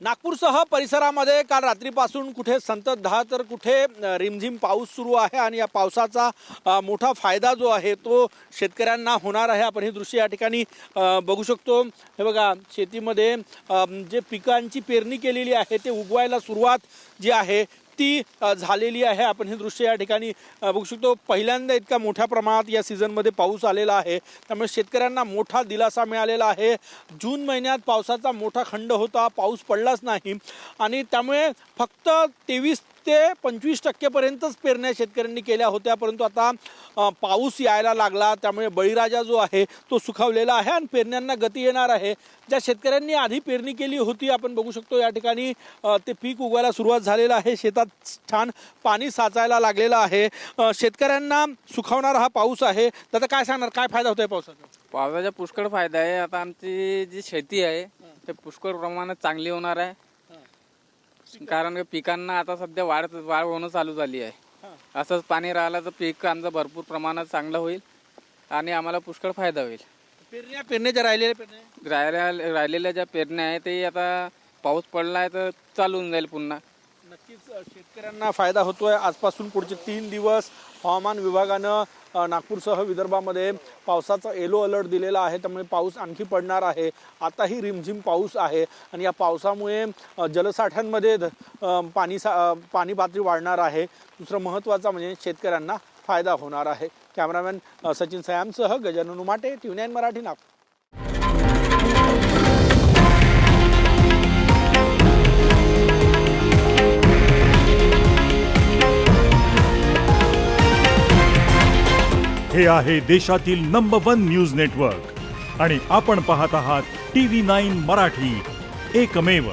नागपूरसह परिसरामध्ये काल रात्रीपासून कुठे संततधार तर कुठे रिमझिम पाऊस सुरू आहे आणि या पावसाचा मोठा फायदा जो आहे तो शेतकऱ्यांना होणार आहे। आपण हे दृश्य या ठिकाणी बघू शकतो। हे बघा, शेतीमध्ये जे पिकांची पेरणी केलेली आहे ते उगवायला सुरुवात जी आहे ती झालेली आहे। आपण हे दृश्य या ठिकाणी बघू शकतो। पहिल्यांदा इतका मोठ्या प्रमाणात या सीझनमध्ये पाऊस आलेला आहे, त्यामुळे शेतकऱ्यांना मोठा दिलासा मिळालेला आहे। जून महिन्यात पावसाचा मोठा खंड होता, पाऊस पडलाच नाही आणि त्यामुळे फक्त 23 ते 25% पर्यंतच पेरण्या शेतकऱ्यांनी केल्या होत्या, परंतु आता पाऊस यायला लागला, त्यामुळे बळीराजा जो आहे तो सुखावलेला आहे आणि पेरण्यांना गती येणार आहे। ज्या शेतकऱ्यांनी आधी पेरणी केली होती, आपण बघू शकतो या ठिकाणी ते पीक उगवायला सुरुवात झालेलं आहे। शेतात छान पाणी साचायला लागलेलं आहे। शेतकऱ्यांना सुखावणारा हा पाऊस आहे। दादा, काय सांगणार, काय फायदा होतोय पावसाचा? पावसाचा पुष्कळ फायदा आहे। आता आमची जी शेती आहे ते पुष्कळ प्रमाणात चांगली होणार आहे, कारण की पिकांना आता सध्या वाढ होणं चालू झाली आहे। असंच पाणी राहिलं तर पीक आमचं भरपूर प्रमाणात चांगलं होईल आणि आम्हाला पुष्कळ फायदा होईल। पेरण्याच्या राहिलेल्या ज्या पेरण्या आहे ते आता पाऊस पडला आहे तर चालू होऊन जाईल पुन्हा। नक्कीच शेतकऱ्यांना फायदा होतोय। आजपासून पुढचे 3 दिवस हवामान विभागानं नागपूरसह विदर्भामध्ये पावसाचा येलो अलर्ट दिलेला आहे, त्यामुळे पाऊस आणखी पडणार आहे। आताही रिमझिम पाऊस आहे आणि या पावसामुळे जलसाठ्यांमध्ये पाणी पातळी वाढणार आहे। दुसरं महत्त्वाचं म्हणजे शेतकऱ्यांना फायदा होणार आहे। कॅमेरामॅन सचिन सयामसह गजानन उमाटे, TV9 मराठी, नागपूर। हे आहे देशातील नंबर 1 न्यूज नेटवर्क आणि आपण पाहत आहात TV9 मराठी, एकमेव।